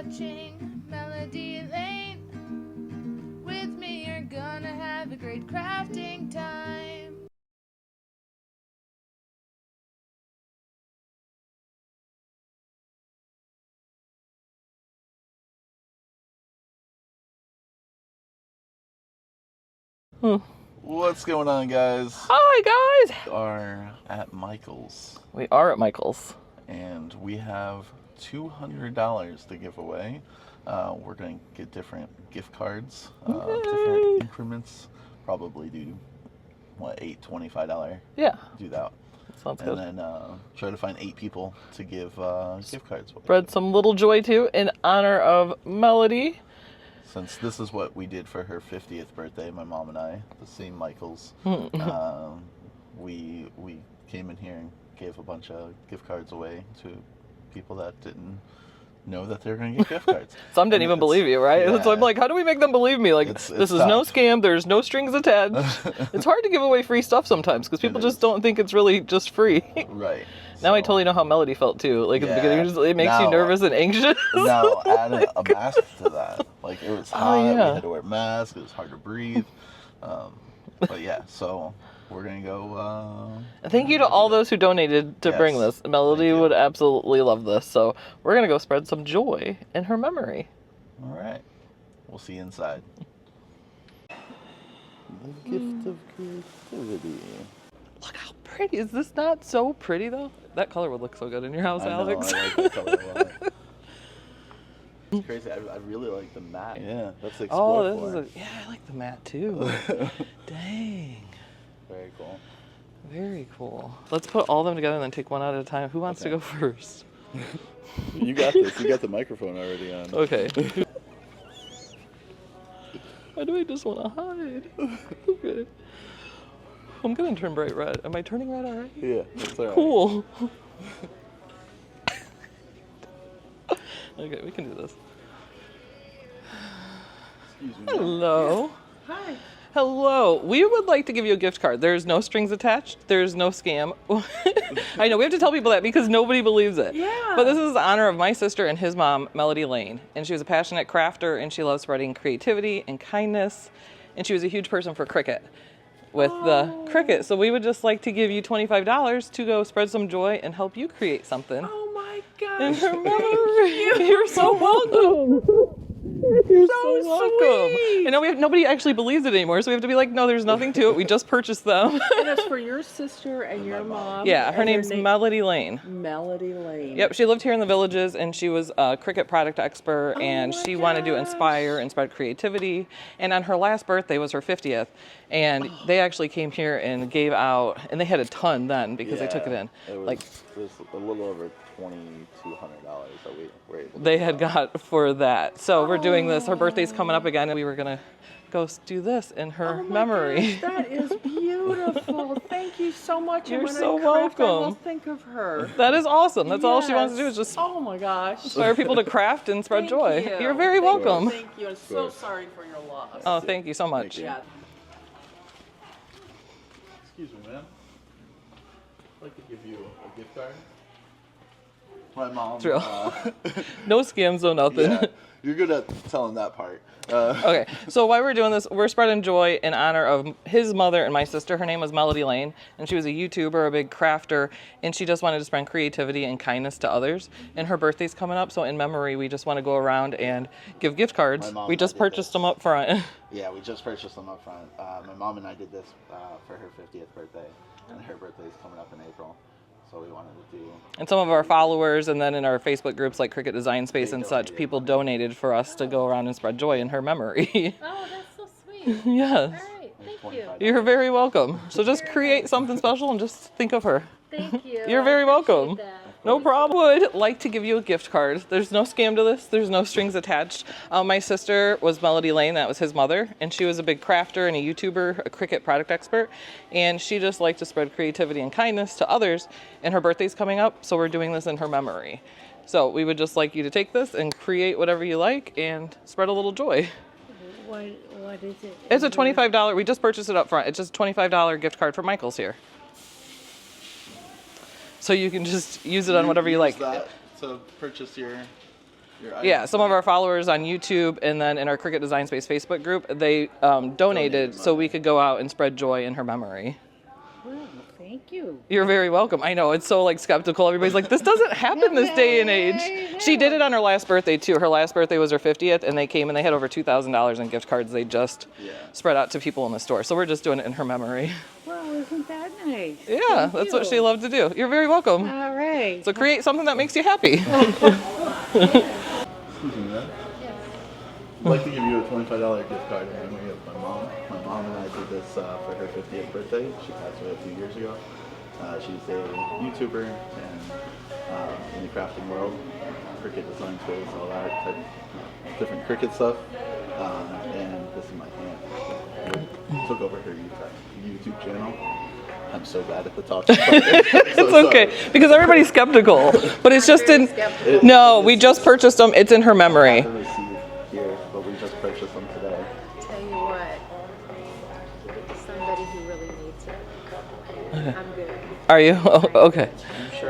watching Melody Lane. With me, you're gonna have a great crafting time. What's going on, guys? Hi, guys! We are at Michael's. We are at Michael's. And we have $200 to give away. We're going to get different gift cards, different increments. Probably do, $8 $25? Yeah. Do that. Sounds good. And then try to find 8 people to give gift cards away. Spread some little joy, too, in honor of Melody. Since this is what we did for her 50th birthday, my mom and I, the same Michael's, we came in here and gave a bunch of gift cards away to people that didn't know that they were going to get gift cards. Some didn't even believe you, right? Yeah. So I'm like, how do we make them believe me? Like, this is no scam. There's no strings attached. It's hard to give away free stuff sometimes because people just don't think it's really just free. Right. Now I totally know how Melody felt too. Like, at the beginning, it makes you nervous and anxious. Now add a mask to that. Like, it was hot. We had to wear masks. It was hard to breathe. But yeah, so we're going to go. Thank you to all those who donated to bring this. Melody would absolutely love this. So we're going to go spread some joy in her memory. All right. We'll see you inside. The gift of creativity. Look how pretty. Is this not so pretty, though? That color would look so good in your house, Alex. I like that color a lot. It's crazy. I really like the matte. Yeah, that's the Explore yeah, I like the matte, too. Dang. Very cool. Very cool. Let's put all of them together and then take one at a time. Who wants to go first? You got this. You got the microphone already on. Okay. Why do I just want to hide? Okay. I'm going to turn bright red. Am I turning red already? Yeah, that's all right. Cool. Okay, we can do this. Excuse me. Hello. Hi. Hello. We would like to give you a gift card. There's no strings attached. There's no scam. I know, we have to tell people that because nobody believes it. Yeah. But this is in honor of my sister and his mom, Melody Lane. And she was a passionate crafter, and she loves spreading creativity and kindness. And she was a huge person for Cricut with the Cricut. So we would just like to give you $25 to go spread some joy and help you create something. Oh my gosh. In her memory. You're so welcome. You're so welcome. Sweet. And now nobody actually believes it anymore, so we have to be like, no, there's nothing to it. We just purchased them. And it's for your sister and your mom. Yeah, her name's Melody Lane. Melody Lane. Yep, she lived here in the Villages, and she was a Cricut product expert, and she wanted to inspire and spread creativity. And on her last birthday was her 50th, and they actually came here and gave out, and they had a ton then because they took it in. It was a little over $2,200 that we were able to they had got for that. So we're doing this. Her birthday's coming up again, and we were going to go do this in her memory. Gosh, that is beautiful. Thank you so much. You're and when so I craft, welcome. I will think of her. That is awesome. That's all she wants to do is just Oh my gosh. inspire people to craft and spread Thank joy. you. You're very welcome. Thank you. I'm so sorry for your loss. Oh, thank you so much. Yeah. Excuse me, ma'am. I'd like to give you a gift card. My mom. True. No scams, no nothing. Yeah, you're good at telling that part. Okay, so while we're doing this, we're spreading joy in honor of his mother and my sister. Her name was Melody Lane, and she was a YouTuber, a big crafter, and she just wanted to spread creativity and kindness to others. And her birthday's coming up, so in memory, we just want to go around and give gift cards. We just purchased them up front. Yeah, we just purchased them up front. My mom and I did this for her 50th birthday, and her birthday's coming up in April. So we wanted to do. And some of our followers, and then in our Facebook groups like Cricut Design Space and such, people donated for us to go around and spread joy in her memory. Oh, that's so sweet. Yes. All right, thank you. You're very welcome. So just create something special and just think of her. Thank you. You're very welcome. That. No problem. Would like to give you a gift card. There's no scam to this. There's no strings attached. My sister was Melody Lane. That was his mother. And she was a big crafter and a YouTuber, a Cricut product expert. And she just liked to spread creativity and kindness to others. And her birthday's coming up, so we're doing this in her memory. So we would just like you to take this and create whatever you like and spread a little joy. What is it? It's a $25. We just purchased it up front. It's just a $25 gift card for Michael's here. So you can just use it on whatever you like. That to purchase your Yeah, some of our followers on YouTube and then in our Cricut Design Space Facebook group, they donated so we could go out and spread joy in her memory. Well, thank you. You're very welcome. I know, it's so like skeptical. Everybody's like, this doesn't happen this day and age. She did it on her last birthday too. Her last birthday was her 50th and they came and they had over $2,000 in gift cards they just spread out to people in the store. So we're just doing it in her memory. Well, isn't that nice? Yeah, that's what she loved to do. You're very welcome. All right. So create something that makes you happy. Excuse me, Dad. I'd like to give you a $25 gift card in memory of my mom. My mom and I did this for her 50th birthday. She passed away a few years ago. She's a YouTuber and in the crafting world, Cricut design space, all that type, different Cricut stuff. And this is my aunt. We took over her YouTube channel. I'm so bad at the talking part. It's okay, because everybody's skeptical, but it's just in, no, we just purchased them, it's in her memory. I have the receipt here, but we just purchased them today. Tell you what, somebody who really needs it. I'm good. Are you? Oh, okay. I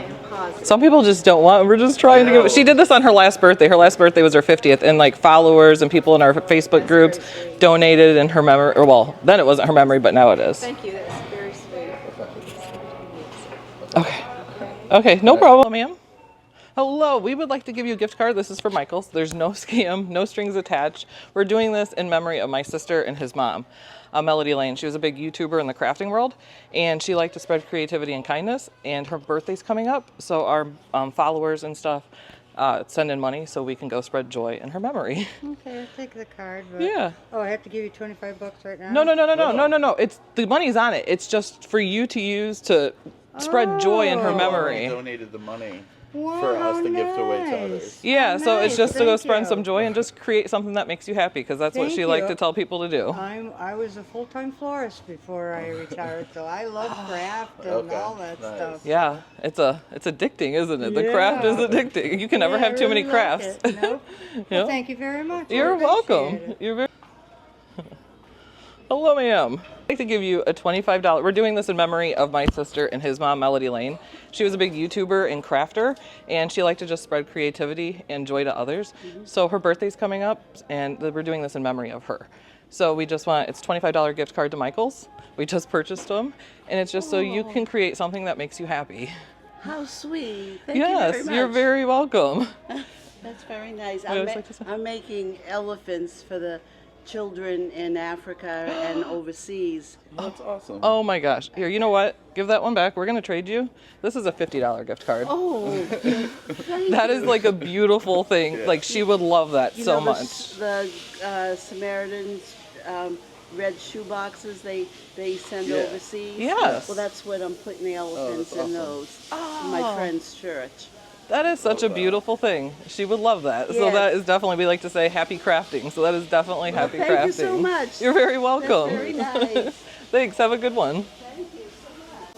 am positive. Some people just don't want, we're just trying to give, she did this on her last birthday. Her last birthday was her 50th, and like followers and people in our Facebook groups donated in her memory, or well, then it wasn't her memory, but now it is. Thank you, that's very sweet. Okay. Okay, no problem, ma'am. Hello, we would like to give you a gift card. This is for Michael's. There's no scam, no strings attached. We're doing this in memory of my sister and his mom, Melody Lane. She was a big YouTuber in the crafting world, and she liked to spread creativity and kindness, and her birthday's coming up, so our followers and stuff send in money so we can go spread joy in her memory. Okay, I'll take the card. But, Yeah. Oh, I have to give you $25 right now? No. It's the money's on it. It's just for you to use to spread joy in her We memory. donated the money Wow, for us to give away to nice. others. Yeah, so it's Nice, just to go thank spread you. some joy and just create something that makes you happy, because that's what Thank she liked you. to tell people to do. I was a full-time florist before I retired, so I love craft and Okay, all that nice. stuff. Yeah, it's addicting, isn't it? The craft is Yeah. addicting. You can never Yeah, have I too many really like crafts. it. Nope. Yeah. Well, thank you very much. I You're appreciate welcome. it. You're very Hello, ma'am. I'd like to give you a $25. We're doing this in memory of my sister and his mom, Melody Lane. She was a big YouTuber and crafter, and she liked to just spread creativity and joy to others. So her birthday's coming up, and we're doing this in memory of her. So we just want, it's a $25 gift card to Michael's. We just purchased them, and it's just so you can create something that makes you happy. How sweet. Thank Yes, you very much. you're very welcome. That's very nice. What else like to say? I'm making elephants for the children in Africa and overseas. That's awesome. Oh my gosh. Here, you know what? Give that one back. We're going to trade you. This is a $50 gift card. Oh, thank That you. is like a beautiful thing. Like, she would love that You so know, much. The Samaritans red shoe boxes they send Yeah. overseas. Yes. Well, that's what I'm putting the elephants that's in awesome. those. For my friend's church. That is such a beautiful thing. She would love that. So Yes. that is definitely, we like to say happy crafting. So that is definitely happy crafting. Thank you so much. You're very welcome. That's very nice. Thanks. Have a good one.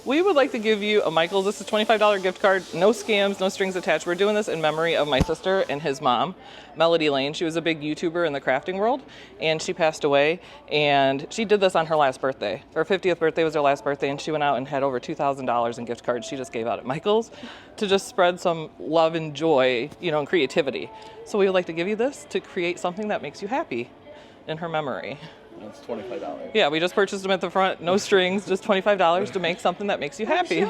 We would like to give you a Michael's. This is a $25 gift card. No scams, no strings attached. We're doing this in memory of my sister and his mom, Melody Lane. She was a big YouTuber in the crafting world, and she passed away. And she did this on her last birthday. Her 50th birthday was her last birthday, and she went out and had over $2,000 in gift cards she just gave out at Michael's to just spread some love and joy, you know, and creativity. So we would like to give you this to create something that makes you happy in her memory. That's $25. Yeah, we just purchased them at the front, no strings, just $25 to make something that makes you happy.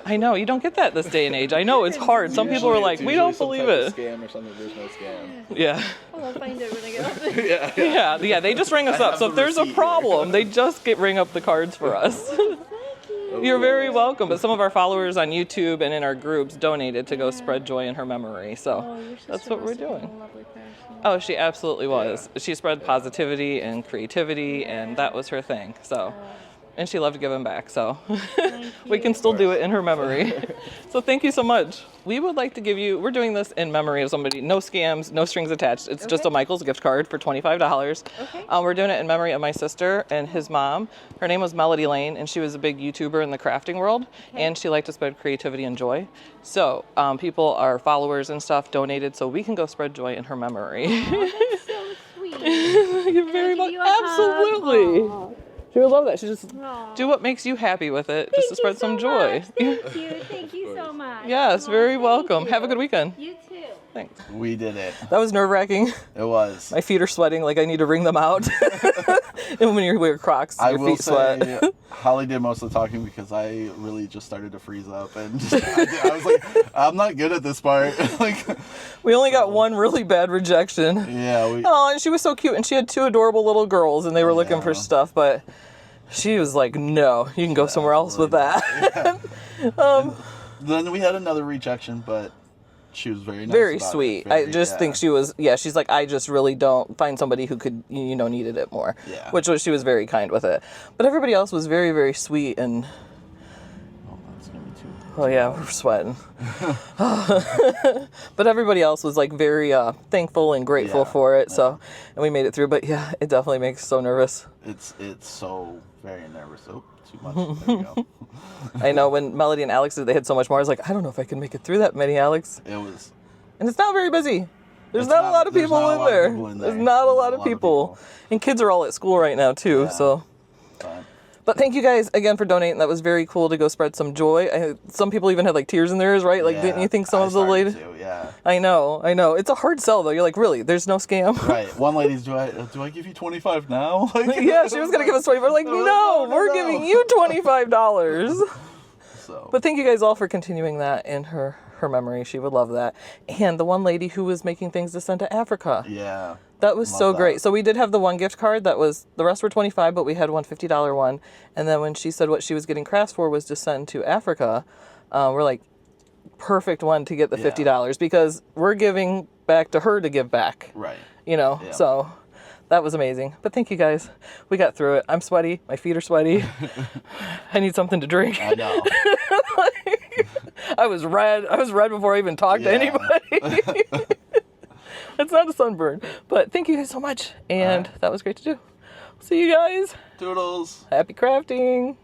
I know, you don't get that this day and age. I know, it's hard. Some people are like, we don't believe it. Scam or something. There's no scam. Yeah. Well, I'll find it when I get up. Yeah, they just ring us up. So if there's a problem, they just ring up the cards for us. You're very welcome. But some of our followers on YouTube and in our groups donated to go spread joy in her memory. So that's what we're doing. Oh, she absolutely was. She spread positivity and creativity, and that was her thing. So, and she loved giving back. So we can still do it in her memory. So thank you so much. We would like to give you, we're doing this in memory of somebody. No scams, no strings attached. It's just a Michael's gift card for $25. Okay. We're doing it in memory of my sister and his mom. Her name was Melody Lane, and she was a big YouTuber in the crafting world, and she liked to spread creativity and joy. So people, our followers and stuff, donated so we can go spread joy in her memory. That's so sweet. You're very much, give you a hug? absolutely. She would love that. She just Aw. do what makes you happy with it, just to spread some joy. Thank you so much. Yes, very welcome. Have a good weekend. You too. Thanks. We did it. That was nerve-wracking. It was. My feet are sweating, like I need to wring them out. And when you wear Crocs, I your will feet sweat. say, Holly did most of the talking because I really just started to freeze up, and I was like, I'm not good at this part. Like, We only got one really bad rejection. yeah, Oh, and she was so cute, and she had 2 adorable little girls, and they were looking for Yeah. stuff, but she was like, no, you can go somewhere else with that. Then we had another rejection, but she was very nice. Very about it. sweet. Very- I just yeah. think she was, she's like, I just really don't find somebody who could, needed it more. Yeah. Which was, she was very kind with it. But everybody else was very, very sweet, and Oh, that's gonna be too. oh yeah, we're sweating. But everybody else was like very thankful and grateful Yeah. for it. So, and we made it through. But yeah, it definitely makes so nervous. It's so very nervous. Oh, too much. There we go. I know when Melody and Alex did, they had so much more. I was like, I don't know if I can make it through that many, Alex. It was. And it's not very busy. There's It's not a not- lot of there's people not a in lot of there. people in There's there. not a lot of people. And kids are all at school right now too. Yeah. So, but thank you guys again for donating. That was very cool to go spread some joy. Some people even had like tears in theirs, right? Like, didn't you think some I of the started ladies? to, yeah. I know. It's a hard sell though. You're like, really? There's no scam. Right. One lady's, do I give you 25 now? Like, Yeah, she was gonna give us 25. We're like, no, we're giving you $25. So. But thank you guys all for continuing that in her memory. She would love that. And the one lady who was making things to send to Africa. Yeah. That was Love so that. great. So we did have the one gift card that was, the rest were 25, but we had one $50 one. And then when she said what she was getting crafts for was to send to Africa, we're like, perfect one to get the Yeah. $50 because we're giving back to her to give back. Right. Yeah. So that was amazing. But thank you guys. We got through it. I'm sweaty. My feet are sweaty. I need something to drink. I know. I was red. I was red before I even talked to Yeah. anybody. It's not a sunburn. But thank you guys so much. And that was great to do. See you guys. Toodles. Happy crafting.